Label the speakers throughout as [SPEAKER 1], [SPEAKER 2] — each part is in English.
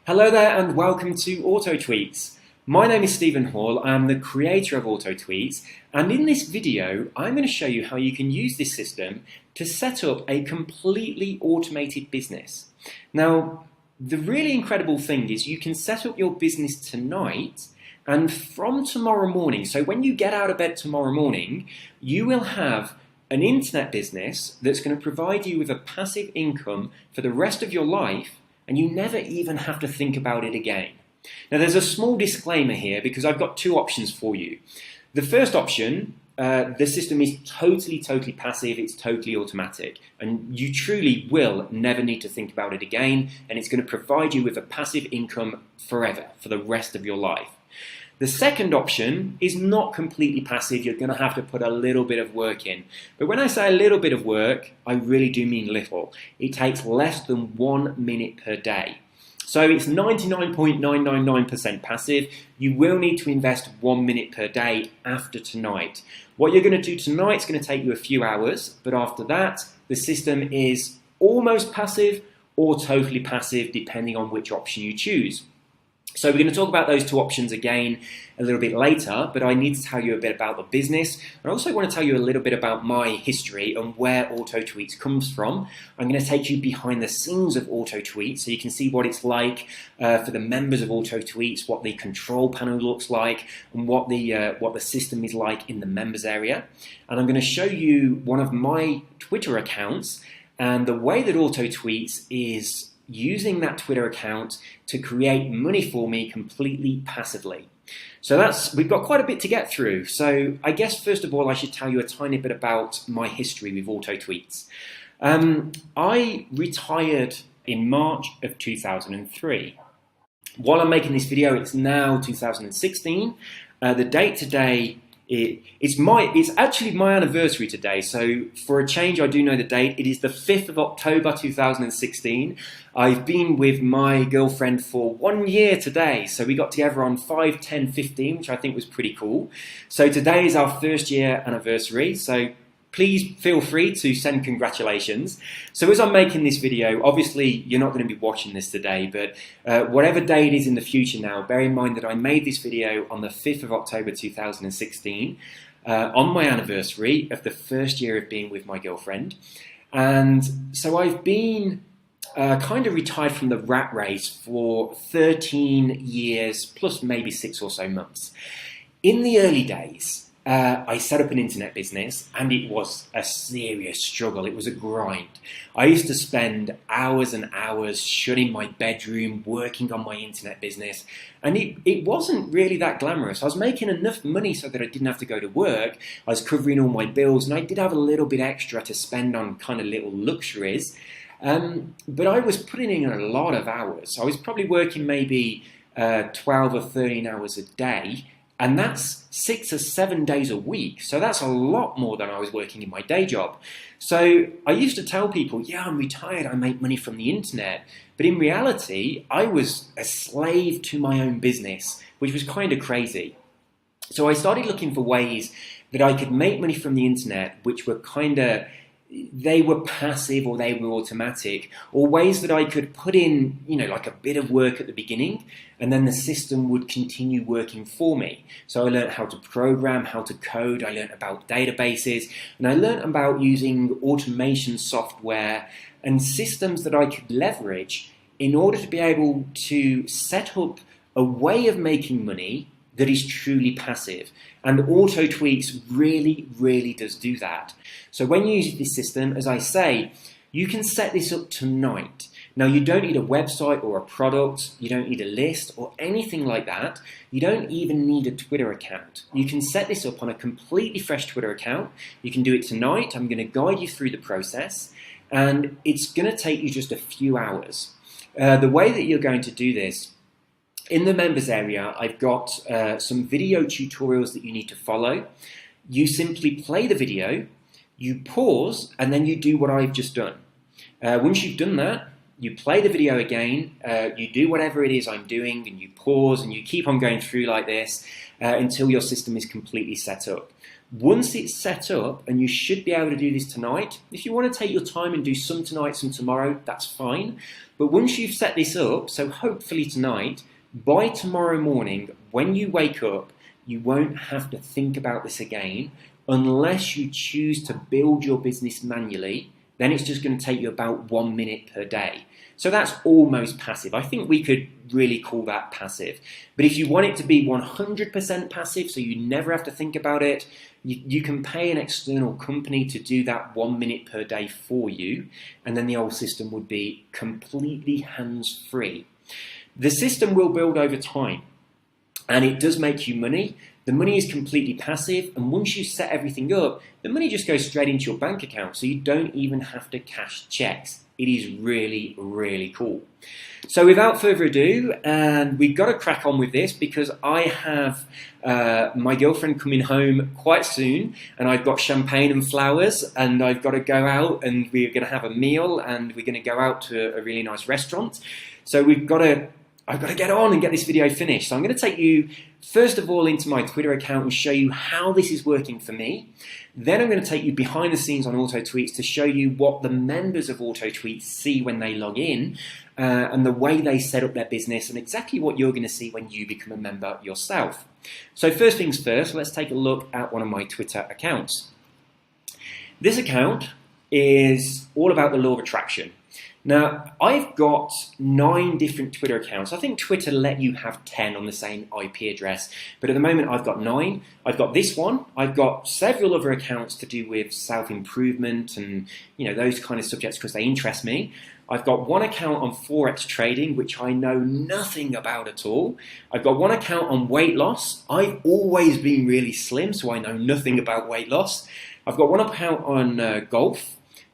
[SPEAKER 1] Hello there and welcome to AutoTweets. My name is Stephen Hall, I'm the creator of AutoTweets, and in this video I'm going to show you how you can use this system to set up a completely automated business. Now, the really incredible thing is you can set up your business tonight, and from tomorrow morning, so when you get out of bed tomorrow morning, you will have an internet business that's going to provide you with a passive income for the rest of your life, and you never even have to think about it again. Now there's a small disclaimer here because I've got two options for you. The first option, the system is totally passive, it's totally automatic, and you truly will never need to think about it again, and it's going to provide you with a passive income forever, for the rest of your life. The second option is not completely passive, you're going to have to put a little bit of work in. But when I say a little bit of work, I really do mean little. It takes less than 1 minute per day. So it's 99.999% passive. You will need to invest 1 minute per day after tonight. What you're going to do tonight is going to take you a few hours, but after that, the system is almost passive or totally passive, depending on which option you choose. So we're going to talk about those two options again a little bit later, but I need to tell you a bit about the business. I also want to tell you a little bit about my history and where AutoTweets comes from. I'm going to take you behind the scenes of AutoTweets so you can see what it's like for the members of AutoTweets, what the control panel looks like, and what the system is like in the members area. And I'm going to show you one of my Twitter accounts and the way that AutoTweets is using that Twitter account to create money for me completely passively. So we've got quite a bit to get through. So I guess first of all I should tell you a tiny bit about my history with AutoTweets. I retired in March of 2003. While I'm making this video, it's now 2016. The date today, it's actually my anniversary today, so for a change I do know the date. It is the 5th of October 2016. I've been with my girlfriend for 1 year today, so we got together on 5/10/15, which I think was pretty cool. So today is our first year anniversary, so please feel free to send congratulations. So as I'm making this video, obviously you're not going to be watching this today, but whatever day it is in the future now, bear in mind that I made this video on the 5th of October 2016, on my anniversary of the first year of being with my girlfriend. And so I've been kind of retired from the rat race for 13 years, plus maybe 6 or so months. In the early days, I set up an internet business and it was a serious struggle. It was a grind. I used to spend hours and hours shut in my bedroom working on my internet business, and it wasn't really that glamorous. I was making enough money so that I didn't have to go to work. I was covering all my bills, and I did have a little bit extra to spend on kind of little luxuries. But I was putting in a lot of hours. I was probably working maybe 12 or 13 hours a day. And that's 6 or 7 days a week. So that's a lot more than I was working in my day job. So I used to tell people, yeah, I'm retired, I make money from the internet. But in reality, I was a slave to my own business, which was kind of crazy. So I started looking for ways that I could make money from the internet, which were they were passive or they were automatic, or ways that I could put in, like a bit of work at the beginning, and then the system would continue working for me. So I learned how to program, how to code, I learned about databases, and I learned about using automation software and systems that I could leverage in order to be able to set up a way of making money that is truly passive. And AutoTweets really does do that. So when you use this system, as I say, you can set this up tonight. Now you don't need a website or a product, you don't need a list or anything like that. You don't even need a Twitter account. You can set this up on a completely fresh Twitter account. You can do it tonight. I'm going to guide you through the process, and it's going to take you just a few hours. The way that you're going to do this, in the members area, I've got some video tutorials that you need to follow. You simply play the video, you pause, and then you do what I've just done. Once you've done that, you play the video again, you do whatever it is I'm doing, and you pause, and you keep on going through like this until your system is completely set up. Once it's set up, and you should be able to do this tonight, if you want to take your time and do some tonight, some tomorrow, that's fine. But once you've set this up, so hopefully tonight, by tomorrow morning, when you wake up, you won't have to think about this again unless you choose to build your business manually. Then it's just going to take you about 1 minute per day. So that's almost passive. I think we could really call that passive. But if you want it to be 100% passive, so you never have to think about it, you can pay an external company to do that 1 minute per day for you, and then the whole system would be completely hands-free. The system will build over time, and it does make you money. The money is completely passive, and once you set everything up, the money just goes straight into your bank account, so you don't even have to cash checks. It is really, really cool. So without further ado, and we've got to crack on with this because I have my girlfriend coming home quite soon, and I've got champagne and flowers, and I've got to go out, and we're going to have a meal, and we're going to go out to a really nice restaurant. So I've got to get on and get this video finished. So I'm going to take you, first of all, into my Twitter account and show you how this is working for me. Then I'm going to take you behind the scenes on AutoTweets to show you what the members of AutoTweets see when they log in, and the way they set up their business, and exactly what you're going to see when you become a member yourself. So first things first, let's take a look at one of my Twitter accounts. This account is all about the law of attraction. Now, I've got 9 different Twitter accounts. I think Twitter let you have 10 on the same IP address, but at the moment I've got 9. I've got this one. I've got several other accounts to do with self-improvement and those kind of subjects because they interest me. I've got one account on Forex trading, which I know nothing about at all. I've got one account on weight loss. I've always been really slim, so I know nothing about weight loss. I've got one account on golf.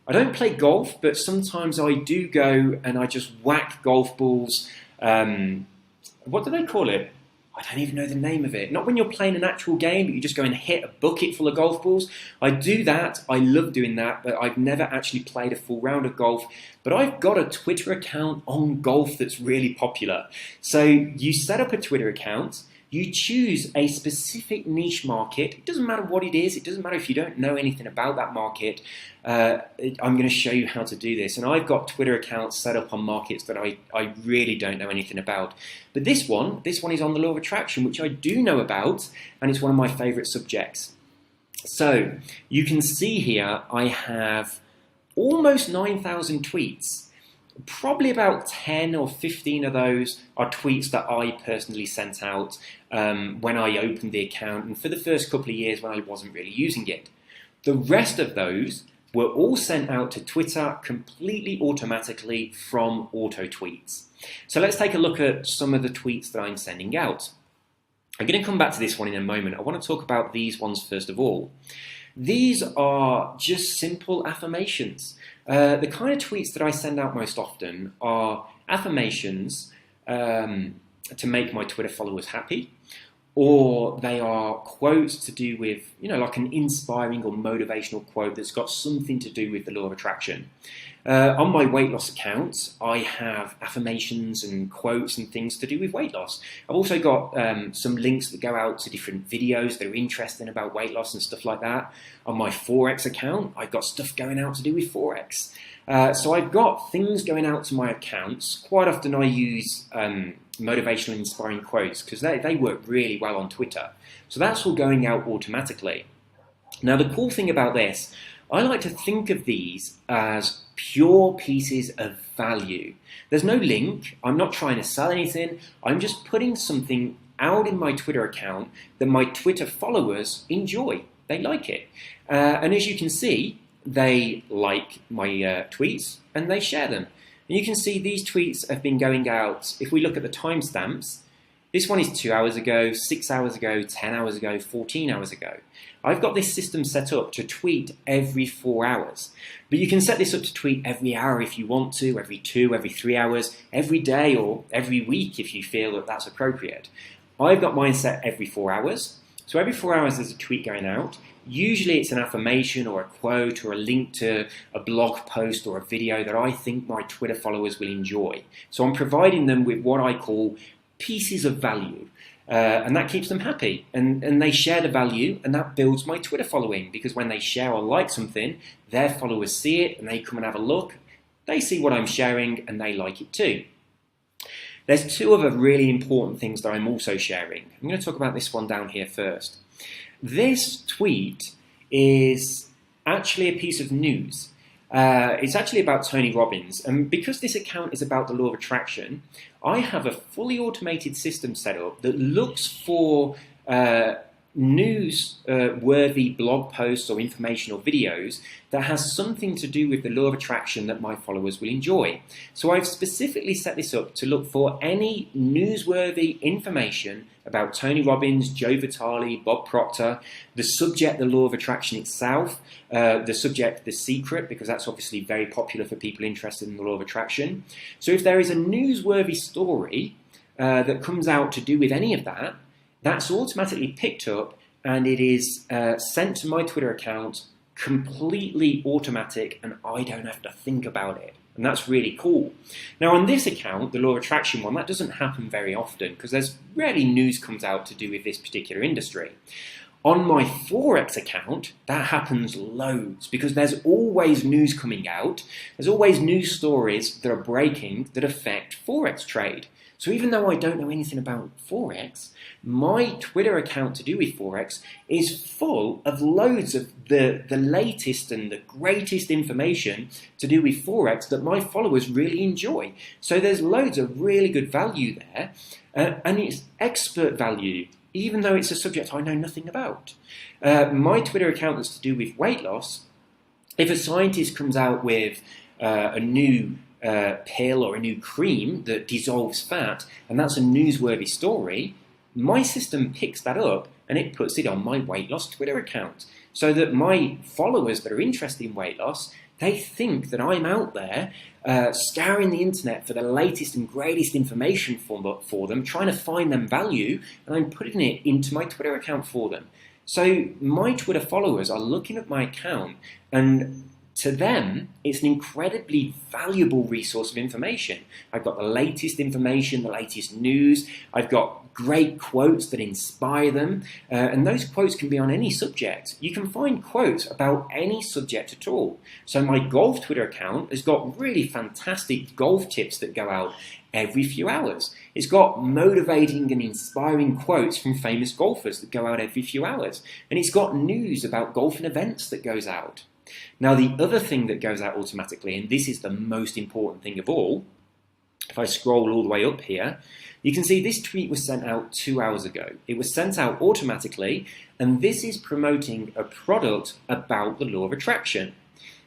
[SPEAKER 1] I don't play golf, but sometimes I do go and I just whack golf balls. What do they call it? I don't even know the name of it. Not when you're playing an actual game, but you just go and hit a bucket full of golf balls. I do that. I love doing that, but I've never actually played a full round of golf. But I've got a Twitter account on golf that's really popular. So you set up a Twitter account. You choose a specific niche market. It doesn't matter what it is. It doesn't matter if you don't know anything about that market. I'm going to show you how to do this. And I've got Twitter accounts set up on markets that I really don't know anything about. But this one is on the law of attraction, which I do know about, and it's one of my favorite subjects. So you can see here I have almost 9,000 tweets. Probably about 10 or 15 of those are tweets that I personally sent out when I opened the account and for the first couple of years when I wasn't really using it. The rest of those were all sent out to Twitter completely automatically from AutoTweets. So let's take a look at some of the tweets that I'm sending out. I'm going to come back to this one in a moment. I want to talk about these ones first of all. These are just simple affirmations. The kind of tweets that I send out most often are affirmations to make my Twitter followers happy, or they are quotes to do with, like an inspiring or motivational quote that's got something to do with the law of attraction. On my weight loss account, I have affirmations and quotes and things to do with weight loss. I've also got some links that go out to different videos that are interesting about weight loss and stuff like that. On my Forex account, I've got stuff going out to do with Forex. So I've got things going out to my accounts. Quite often I use motivational inspiring quotes because they work really well on Twitter. So that's all going out automatically. Now the cool thing about this, I like to think of these as pure pieces of value. There's no link. I'm not trying to sell anything. I'm just putting something out in my Twitter account that my Twitter followers enjoy. They like it. And as you can see, they like my tweets and they share them. And you can see these tweets have been going out. If we look at the timestamps, this one is 2 hours ago, 6 hours ago, 10 hours ago, 14 hours ago. I've got this system set up to tweet every 4 hours. But you can set this up to tweet every hour if you want to, every 2, every 3 hours, every day or every week if you feel that that's appropriate. I've got mine set every 4 hours. So every 4 hours there's a tweet going out. Usually it's an affirmation or a quote or a link to a blog post or a video that I think my Twitter followers will enjoy. So I'm providing them with what I call pieces of value. And that keeps them happy, and they share the value, and that builds my Twitter following, because when they share or like something, their followers see it and they come and have a look. They see what I'm sharing and they like it too. There's two other really important things that I'm also sharing. I'm going to talk about this one down here first. This tweet is actually a piece of news. It's actually about Tony Robbins, and because this account is about the law of attraction, I have a fully automated system set up that looks for news-worthy blog posts or informational videos that has something to do with the law of attraction that my followers will enjoy. So I've specifically set this up to look for any newsworthy information about Tony Robbins, Joe Vitale, Bob Proctor, the subject, the law of attraction itself, the subject, the secret, because that's obviously very popular for people interested in the law of attraction. So if there is a newsworthy story that comes out to do with any of that, that's automatically picked up and it is sent to my Twitter account, completely automatic, and I don't have to think about it. And that's really cool. Now on this account, the law of attraction one, that doesn't happen very often because there's rarely news comes out to do with this particular industry. On my Forex account, that happens loads because there's always news coming out. There's always news stories that are breaking that affect Forex trade. So even though I don't know anything about Forex, my Twitter account to do with Forex is full of loads of the latest and the greatest information to do with Forex that my followers really enjoy. So there's loads of really good value there, and it's expert value, even though it's a subject I know nothing about. My Twitter account that's to do with weight loss, if a scientist comes out with a new pill or a new cream that dissolves fat, and that's a newsworthy story, my system picks that up and it puts it on my weight loss Twitter account, so that my followers that are interested in weight loss, they think that I'm out there scouring the internet for the latest and greatest information for them, trying to find them value, and I'm putting it into my Twitter account for them. So my Twitter followers are looking at my account, and to them, it's an incredibly valuable resource of information. I've got the latest information, the latest news. I've got great quotes that inspire them. And those quotes can be on any subject. You can find quotes about any subject at all. So my golf Twitter account has got really fantastic golf tips that go out every few hours. It's got motivating and inspiring quotes from famous golfers that go out every few hours. And it's got news about golfing events that goes out. Now, the other thing that goes out automatically, and this is the most important thing of all, if I scroll all the way up here, you can see this tweet was sent out 2 hours ago. It was sent out automatically, and this is promoting a product about the law of attraction.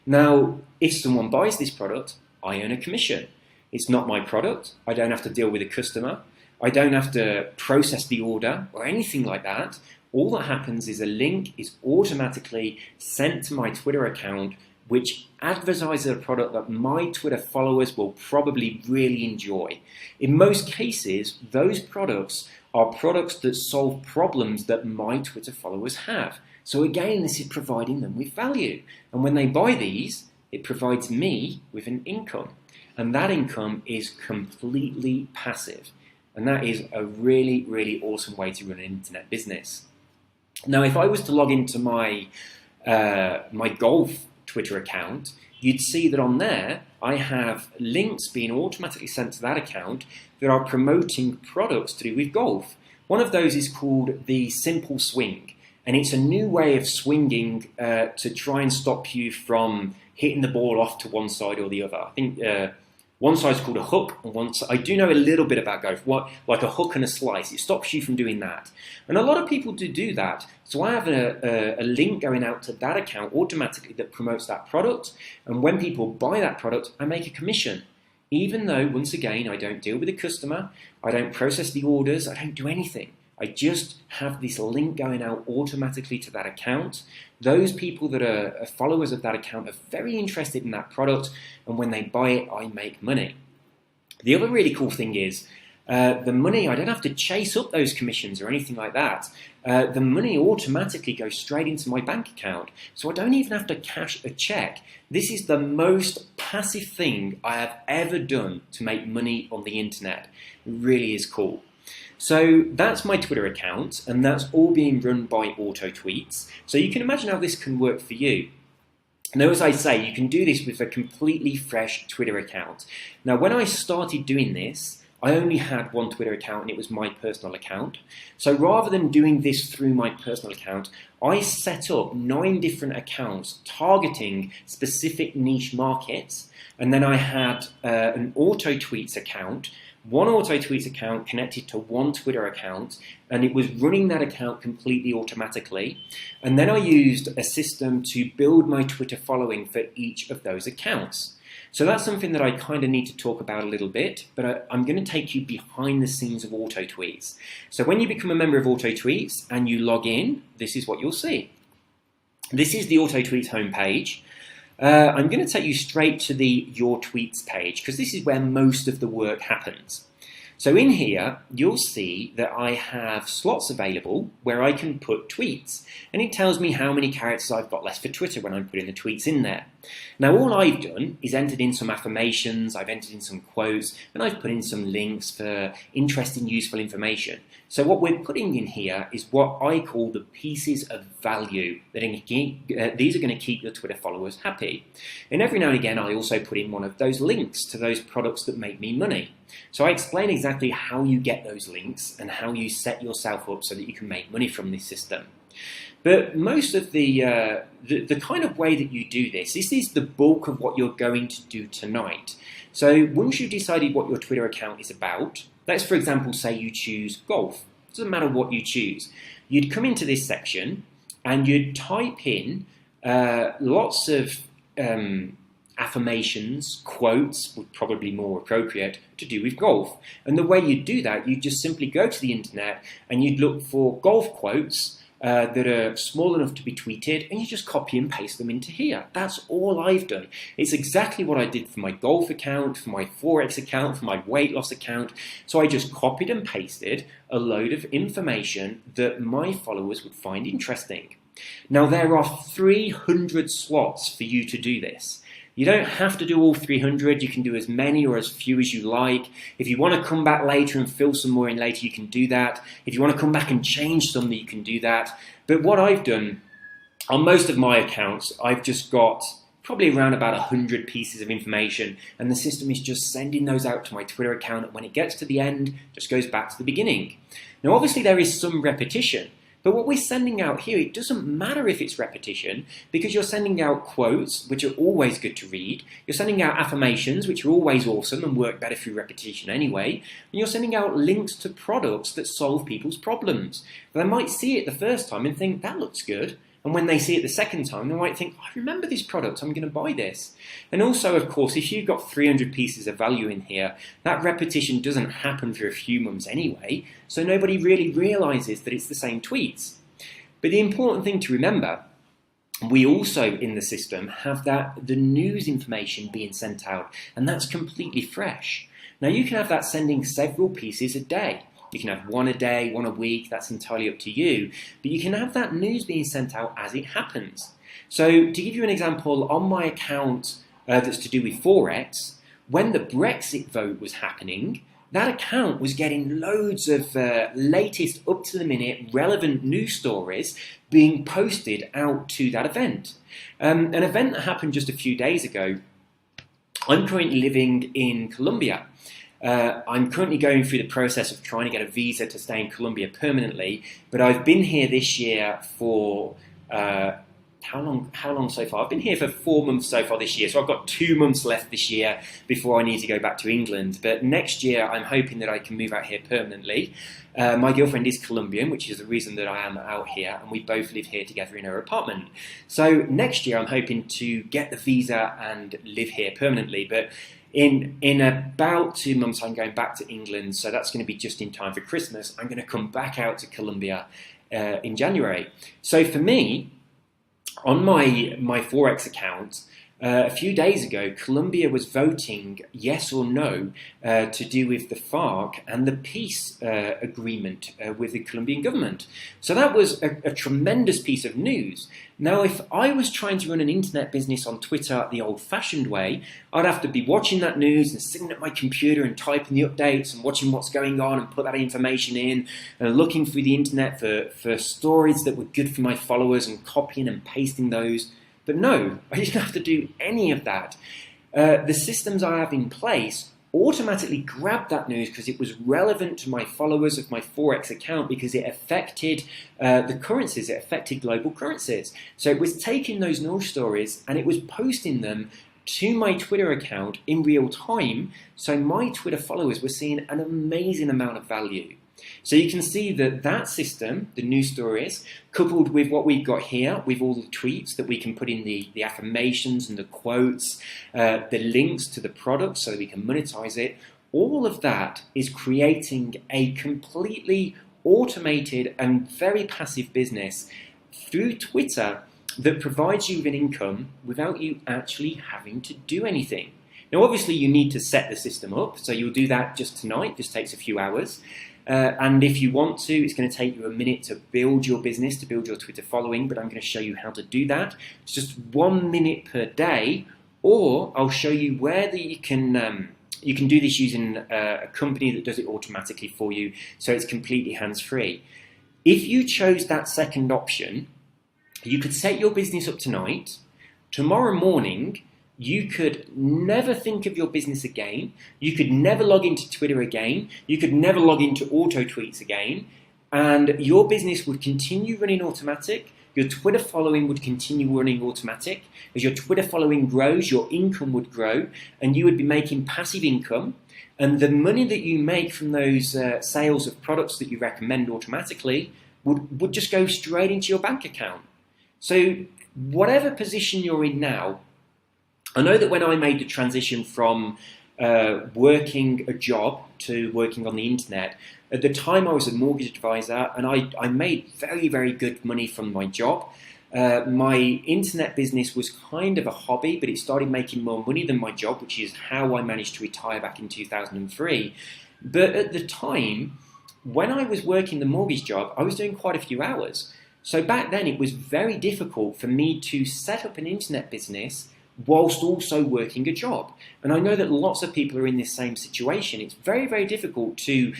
[SPEAKER 1] Now, if someone buys this product, I earn a commission. It's not my product. I don't have to deal with a customer. I don't have to process the order or anything like that. All that happens is a link is automatically sent to my Twitter account, which advertises a product that my Twitter followers will probably really enjoy. In most cases, those products are products that solve problems that my Twitter followers have. So again, this is providing them with value. And when they buy these, it provides me with an income. And that income is completely passive. And that is a really, really awesome way to run an internet business. Now, if I was to log into my golf Twitter account, you'd see that on there I have links being automatically sent to that account that are promoting products to do with golf. One of those is called the Simple Swing, and it's a new way of swinging to try and stop you from hitting the ball off to one side or the other. I think one side's called a hook, and I do know a little bit about golf, like a hook and a slice. It stops you from doing that. And a lot of people do that. So I have a link going out to that account automatically that promotes that product. And when people buy that product, I make a commission. Even though, once again, I don't deal with the customer, I don't process the orders, I don't do anything. I just have this link going out automatically to that account. Those people that are followers of that account are very interested in that product, and when they buy it, I make money. The other really cool thing is the money, I don't have to chase up those commissions or anything like that. The money automatically goes straight into my bank account, so I don't even have to cash a check. This is the most passive thing I have ever done to make money on the internet. It really is cool. So that's my Twitter account, and that's all being run by AutoTweets. So you can imagine how this can work for you. Now, as I say, you can do this with a completely fresh Twitter account. Now, when I started doing this, I only had one Twitter account, and it was my personal account. So rather than doing this through my personal account, I set up 9 different accounts targeting specific niche markets. And then I had an AutoTweets account, one AutoTweets account connected to one Twitter account, and it was running that account completely automatically. And then I used a system to build my Twitter following for each of those accounts. So that's something that I kind of need to talk about a little bit, but I'm going to take you behind the scenes of AutoTweets. So when you become a member of AutoTweets and you log in, this is what you'll see. This is the AutoTweets homepage. I'm going to take you straight to the Your Tweets page because this is where most of the work happens. So in here, you'll see that I have slots available where I can put tweets, and it tells me how many characters I've got left for Twitter when I'm putting the tweets in there. Now, all I've done is entered in some affirmations, I've entered in some quotes, and I've put in some links for interesting, useful information. So what we're putting in here is what I call the pieces of value that these are going to keep your Twitter followers happy. And every now and again, I also put in one of those links to those products that make me money. So I explain exactly how you get those links and how you set yourself up so that you can make money from this system. But most of the kind of way that you do this is the bulk of what you're going to do tonight. So once you've decided what your Twitter account is about, let's for example say you choose golf. It doesn't matter what you choose. You'd come into this section and you'd type in lots of affirmations, quotes would probably be more appropriate to do with golf. And the way you do that, you just simply go to the internet and you'd look for golf quotes that are small enough to be tweeted, and you just copy and paste them into here. That's all I've done. It's exactly what I did for my golf account, for my Forex account, for my weight loss account. So I just copied and pasted a load of information that my followers would find interesting. Now there are 300 slots for you to do this. You don't have to do all 300, you can do as many or as few as you like. If you want to come back later and fill some more in later, you can do that. If you want to come back and change some, you can do that. But what I've done, on most of my accounts, I've just got probably around about 100 pieces of information, and the system is just sending those out to my Twitter account, and when it gets to the end, it just goes back to the beginning. Now obviously there is some repetition, but what we're sending out here, it doesn't matter if it's repetition, because you're sending out quotes, which are always good to read. You're sending out affirmations, which are always awesome and work better through repetition anyway. And you're sending out links to products that solve people's problems. They might see it the first time and think, that looks good. And when they see it the second time, they might think, I remember this product, I'm going to buy this. And also, of course, if you've got 300 pieces of value in here, that repetition doesn't happen for a few months anyway, so nobody really realizes that it's the same tweets. But the important thing to remember, we also in the system have the news information being sent out, and that's completely fresh. Now you can have that sending several pieces a day. You can have one a day, one a week, that's entirely up to you. But you can have that news being sent out as it happens. So to give you an example, on my account that's to do with Forex, when the Brexit vote was happening, that account was getting loads of latest, up-to-the-minute, relevant news stories being posted out to that event. An event that happened just a few days ago. I'm currently living in Colombia. I'm currently going through the process of trying to get a visa to stay in Colombia permanently, but I've been here this year for, how long so far? I've been here for 4 months so far this year, so I've got 2 months left this year before I need to go back to England. But next year, I'm hoping that I can move out here permanently. My girlfriend is Colombian, which is the reason that I am out here, and we both live here together in her apartment. So next year, I'm hoping to get the visa and live here permanently, but in about 2 months, I'm going back to England, so that's going to be just in time for Christmas. I'm going to come back out to Colombia in January. So for me, on my Forex account, a few days ago, Colombia was voting yes or no to do with the FARC and the peace agreement with the Colombian government. So that was a tremendous piece of news. Now, if I was trying to run an internet business on Twitter the old-fashioned way, I'd have to be watching that news and sitting at my computer and typing the updates and watching what's going on and put that information in and looking through the internet for stories that were good for my followers and copying and pasting those. But no, I didn't have to do any of that. The systems I have in place automatically grabbed that news because it was relevant to my followers of my Forex account because it affected the currencies, it affected global currencies. So it was taking those news stories and it was posting them to my Twitter account in real time. So my Twitter followers were seeing an amazing amount of value. So you can see that that system, the news stories, coupled with what we've got here, with all the tweets that we can put in the affirmations and the quotes, the links to the product so that we can monetize it, all of that is creating a completely automated and very passive business through Twitter that provides you with an income without you actually having to do anything. Now, obviously, you need to set the system up, so you'll do that just tonight. Just takes a few hours. And if you want to, it's going to take you a minute to build your business, to build your Twitter following, but I'm going to show you how to do that. It's just 1 minute per day, or I'll show you where you can do this using a company that does it automatically for you, so it's completely hands-free. If you chose that second option, you could set your business up tonight. Tomorrow morning, you could never think of your business again. You could never log into Twitter again. You could never log into auto tweets again. And your business would continue running automatic. Your Twitter following would continue running automatic. As your Twitter following grows, your income would grow and you would be making passive income. And the money that you make from those sales of products that you recommend automatically would just go straight into your bank account. So whatever position you're in now, I know that when I made the transition from working a job to working on the internet, at the time I was a mortgage advisor and I made very, very good money from my job. My internet business was kind of a hobby, but it started making more money than my job, which is how I managed to retire back in 2003. But at the time, when I was working the mortgage job, I was doing quite a few hours. So back then it was very difficult for me to set up an internet business whilst also working a job. And I know that lots of people are in this same situation. It's very, very difficult to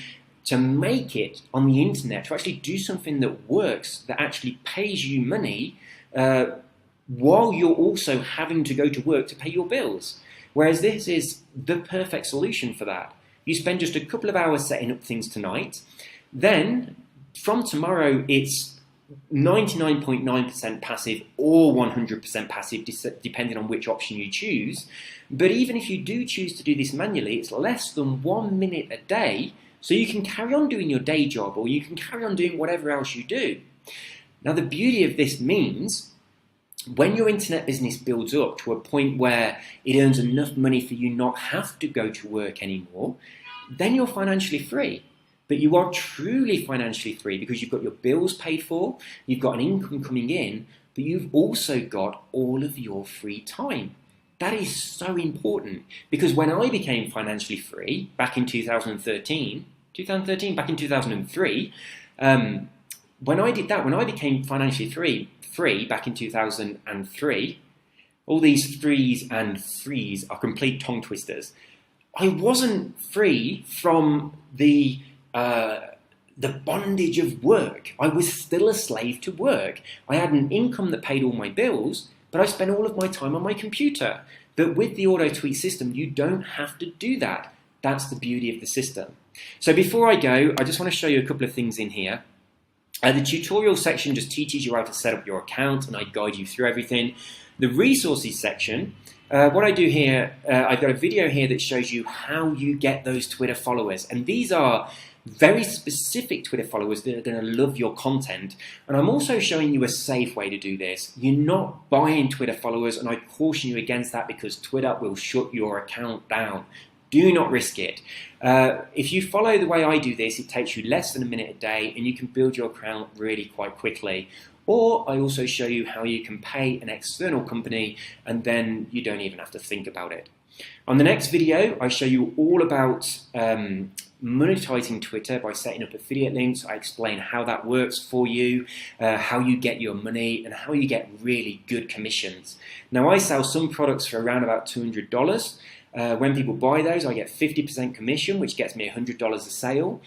[SPEAKER 1] make it on the internet, to actually do something that works, that actually pays you money, while you're also having to go to work to pay your bills. Whereas this is the perfect solution for that. You spend just a couple of hours setting up things tonight. Then, from tomorrow, it's 99.9% passive or 100% passive, depending on which option you choose. But even if you do choose to do this manually, it's less than 1 minute a day, so you can carry on doing your day job or you can carry on doing whatever else you do. Now, the beauty of this means when your internet business builds up to a point where it earns enough money for you not have to go to work anymore, then you're financially free. But you are truly financially free because you've got your bills paid for, you've got an income coming in, but you've also got all of your free time. That is so important because when I became financially free back in 2003, when I did that, when I became financially free back in 2003, all these threes and threes are complete tongue twisters. I wasn't free from the bondage of work. I was still a slave to work. I had an income that paid all my bills, but I spent all of my time on my computer. But with the auto tweet system, you don't have to do that. That's the beauty of the system. So before I go, I just want to show you a couple of things in here. The tutorial section just teaches you how to set up your account and I guide you through everything. The resources section, what I do here, I've got a video here that shows you how you get those Twitter followers. And these are very specific Twitter followers that are going to love your content. And I'm also showing you a safe way to do this. You're not buying Twitter followers, and I caution you against that because Twitter will shut your account down. Do not risk it. If you follow the way I do this, it takes you less than a minute a day and you can build your account really quite quickly. Or I also show you how you can pay an external company and then you don't even have to think about it. On the next video, I show you all about monetizing Twitter by setting up affiliate links. I explain how that works for you, how you get your money, and how you get really good commissions. Now, I sell some products for around about $200. When people buy those, I get 50% commission, which gets me $100 a sale.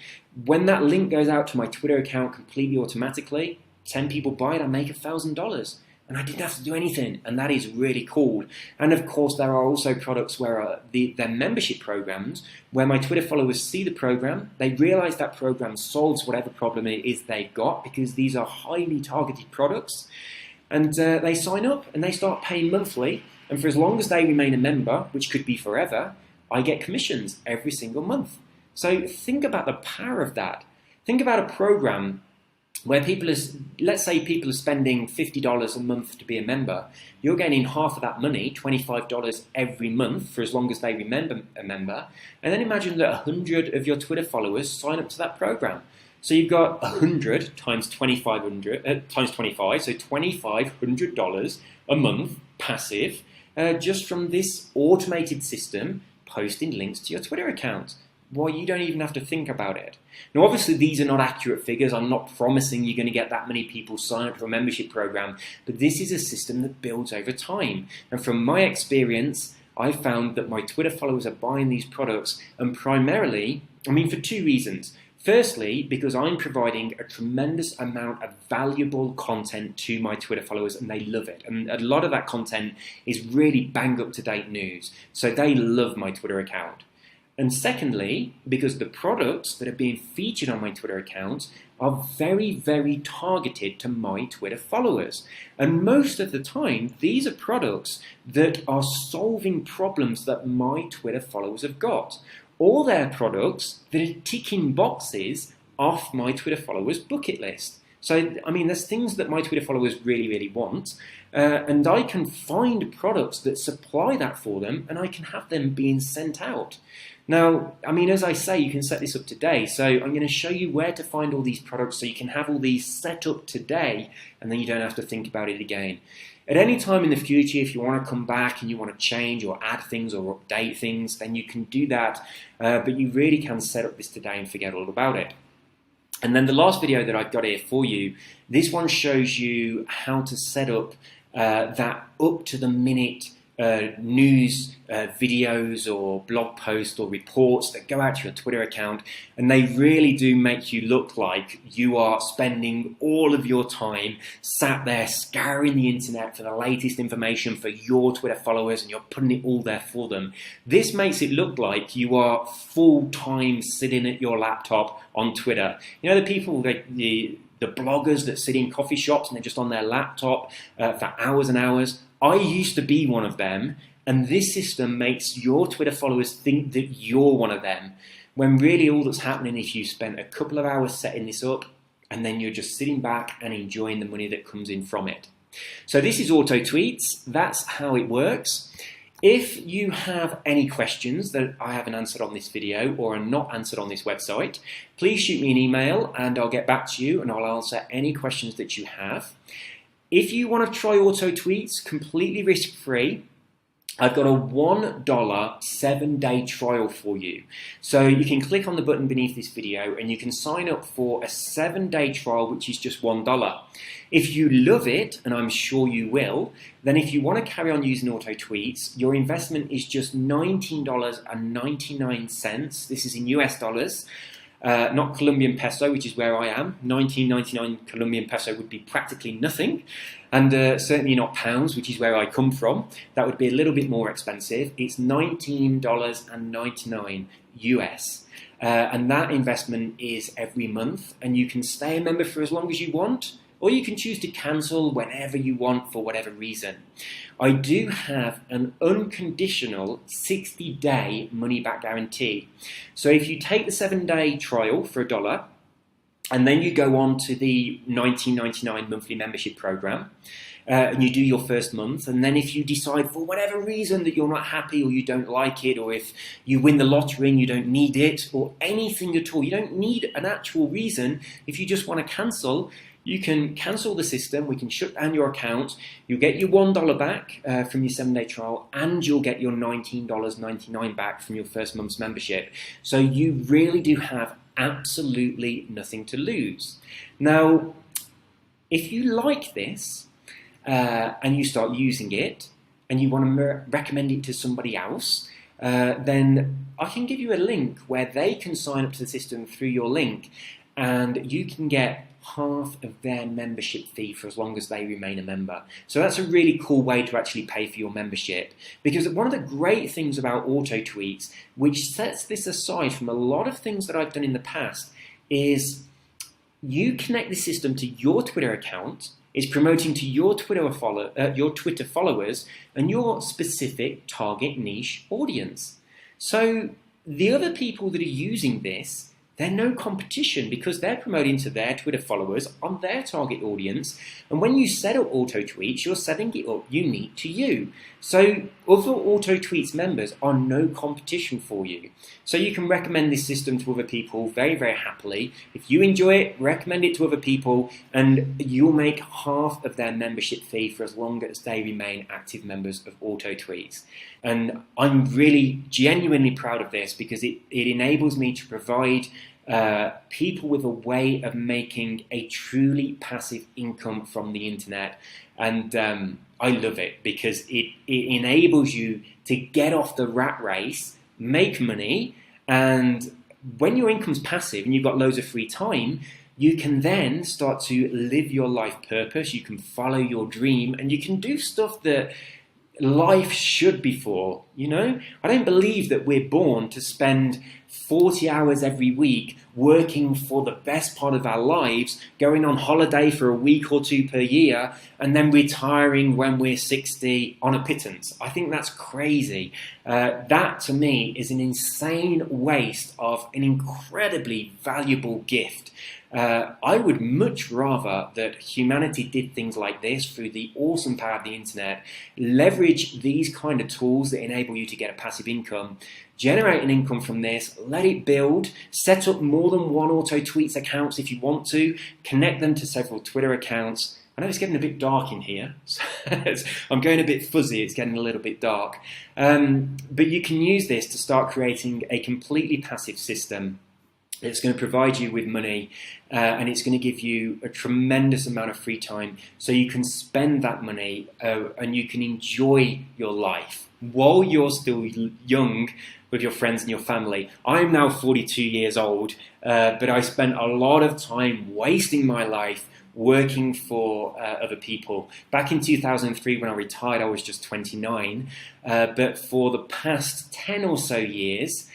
[SPEAKER 1] When that link goes out to my Twitter account completely automatically, 10 people buy it, I make $1,000. And I didn't have to do anything, and that is really cool. And of course, there are also products where they're membership programs, where my Twitter followers see the program, they realize that program solves whatever problem it is they've got, because these are highly targeted products, and they sign up and they start paying monthly. And for as long as they remain a member, which could be forever, I get commissions every single month. So think about the power of that. Think about a program where let's say people are spending $50 a month to be a member. You're getting half of that money, $25 every month, for as long as they remain a member. And then imagine that 100 of your Twitter followers sign up to that program. So you've got 100 times 2,500 times 25, so $2,500 a month passive, just from this automated system posting links to your Twitter account. Well, you don't even have to think about it. Now, obviously, these are not accurate figures. I'm not promising you're going to get that many people sign up for a membership program, but this is a system that builds over time. And from my experience, I found that my Twitter followers are buying these products, and primarily, for two reasons. Firstly, because I'm providing a tremendous amount of valuable content to my Twitter followers, and they love it. And a lot of that content is really bang up-to-date news, so they love my Twitter account. And secondly, because the products that are being featured on my Twitter account are very, very targeted to my Twitter followers. And most of the time, these are products that are solving problems that my Twitter followers have got. Or they're products that are ticking boxes off my Twitter followers' bucket list. So, there's things that my Twitter followers really, really want, and I can find products that supply that for them, and I can have them being sent out. Now, as I say, you can set this up today, so I'm going to show you where to find all these products so you can have all these set up today, and then you don't have to think about it again. At any time in the future, if you want to come back and you want to change or add things or update things, then you can do that, but you really can set up this today and forget all about it. And then the last video that I've got here for you, this one shows you how to set up that up-to-the-minute news videos or blog posts or reports that go out to your Twitter account, and they really do make you look like you are spending all of your time sat there scouring the internet for the latest information for your Twitter followers, and you're putting it all there for them. This makes it look like you are full-time sitting at your laptop on Twitter. You know, the people that the bloggers that sit in coffee shops and they're just on their laptop for hours and hours. I used to be one of them, and this system makes your Twitter followers think that you're one of them, when really all that's happening is you spent a couple of hours setting this up, and then you're just sitting back and enjoying the money that comes in from it. So this is Auto Tweets. That's how it works. If you have any questions that I haven't answered on this video or are not answered on this website, please shoot me an email and I'll get back to you and I'll answer any questions that you have. If you want to try Auto Tweets completely risk-free, I've got a $1 7-day trial for you. So you can click on the button beneath this video and you can sign up for a 7-day trial, which is just $1. If you love it, and I'm sure you will, then if you want to carry on using Auto Tweets, your investment is just $19.99. This is in US dollars. Not Colombian peso, which is where I am. 19.99 Colombian peso would be practically nothing, and certainly not pounds, which is where I come from. That would be a little bit more expensive. It's $19.99 US, and that investment is every month, and you can stay a member for as long as you want, or you can choose to cancel whenever you want for whatever reason. I do have an unconditional 60-day money-back guarantee. So if you take the 7-day trial for $1, and then you go on to the $19.99 monthly membership program, and you do your first month, and then if you decide for whatever reason that you're not happy or you don't like it, or if you win the lottery and you don't need it, or anything at all, you don't need an actual reason. If you just want to cancel, you can cancel the system, we can shut down your account, you'll get your $1 back from your 7-day trial, and you'll get your $19.99 back from your first month's membership. So you really do have absolutely nothing to lose. Now, if you like this and you start using it and you want to recommend it to somebody else, then I can give you a link where they can sign up to the system through your link, and you can get half of their membership fee for as long as they remain a member. So that's a really cool way to actually pay for your membership, because one of the great things about AutoTweets, which sets this aside from a lot of things that I've done in the past, is you connect the system to your Twitter account. It's promoting to your Twitter followers and your specific target niche audience. So the other people that are using this, they're no competition, because they're promoting to their Twitter followers on their target audience. And when you set up AutoTweets, you're setting it up unique to you. So other AutoTweets members are no competition for you. So you can recommend this system to other people very, very happily. If you enjoy it, recommend it to other people, and you'll make half of their membership fee for as long as they remain active members of AutoTweets. And I'm really genuinely proud of this, because it enables me to provide people with a way of making a truly passive income from the internet. And I love it, because it enables you to get off the rat race, make money, and when your income's passive and you've got loads of free time, you can then start to live your life purpose, you can follow your dream, and you can do stuff that life should be for, you know? I don't believe that we're born to spend 40 hours every week working for the best part of our lives, going on holiday for a week or two per year, and then retiring when we're 60 on a pittance. I think that's crazy. That, to me, is an insane waste of an incredibly valuable gift. I would much rather that humanity did things like this through the awesome power of the internet, leverage these kind of tools that enable you to get a passive income, generate an income from this, let it build, set up more than one AutoTweets accounts if you want to, connect them to several Twitter accounts. I know it's getting a bit dark in here. So I'm going a bit fuzzy, it's getting a little bit dark. But you can use this to start creating a completely passive system. It's going to provide you with money, and it's going to give you a tremendous amount of free time, so you can spend that money and you can enjoy your life while you're still young with your friends and your family. I'm now 42 years old, but I spent a lot of time wasting my life working for other people. Back in 2003, when I retired, I was just 29, but for the past 10 or so years,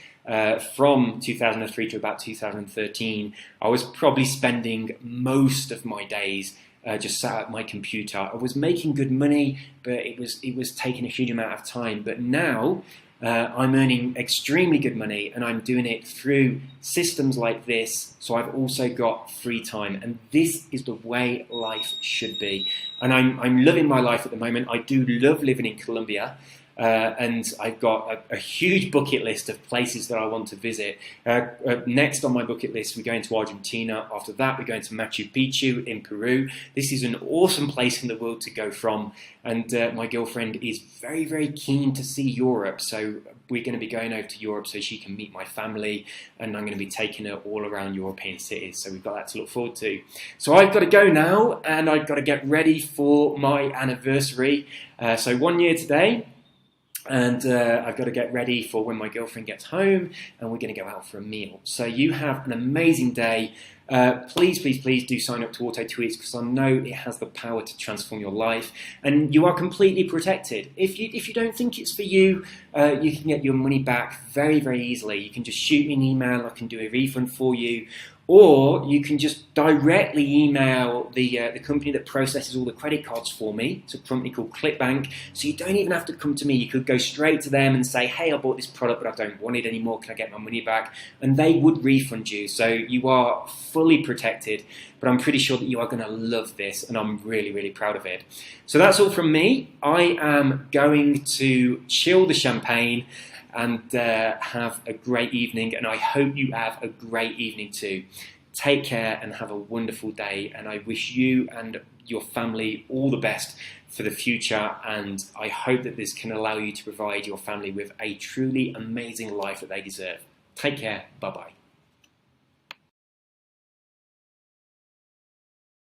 [SPEAKER 1] from 2003 to about 2013, I was probably spending most of my days just sat at my computer. I was making good money, but it was taking a huge amount of time. But now I'm earning extremely good money, and I'm doing it through systems like this. So I've also got free time, and this is the way life should be. And I'm loving my life at the moment. I do love living in Colombia. And I've got a huge bucket list of places that I want to visit. Next on my bucket list, we're going to Argentina. After that, we're going to Machu Picchu in Peru. This is an awesome place in the world to go from. And my girlfriend is very, very keen to see Europe. So we're going to be going over to Europe so she can meet my family. And I'm going to be taking her all around European cities. So we've got that to look forward to. So I've got to go now, and I've got to get ready for my anniversary. So 1 year today. And I've got to get ready for when my girlfriend gets home, and we're going to go out for a meal. So you have an amazing day. Please, please, please do sign up to AutoTweets, because I know it has the power to transform your life, and you are completely protected. If you don't think it's for you, you can get your money back very, very easily. You can just shoot me an email. I can do a refund for you. Or you can just directly email the company that processes all the credit cards for me. It's a company called ClickBank. So you don't even have to come to me. You could go straight to them and say, hey, I bought this product, but I don't want it anymore. Can I get my money back? And they would refund you. So you are fully protected. But I'm pretty sure that you are going to love this, and I'm really, really proud of it. So that's all from me. I am going to chill the champagne and have a great evening, and I hope you have a great evening too. Take care and have a wonderful day, and I wish you and your family all the best for the future, and I hope that this can allow you to provide your family with a truly amazing life that they deserve. Take care. Bye-bye.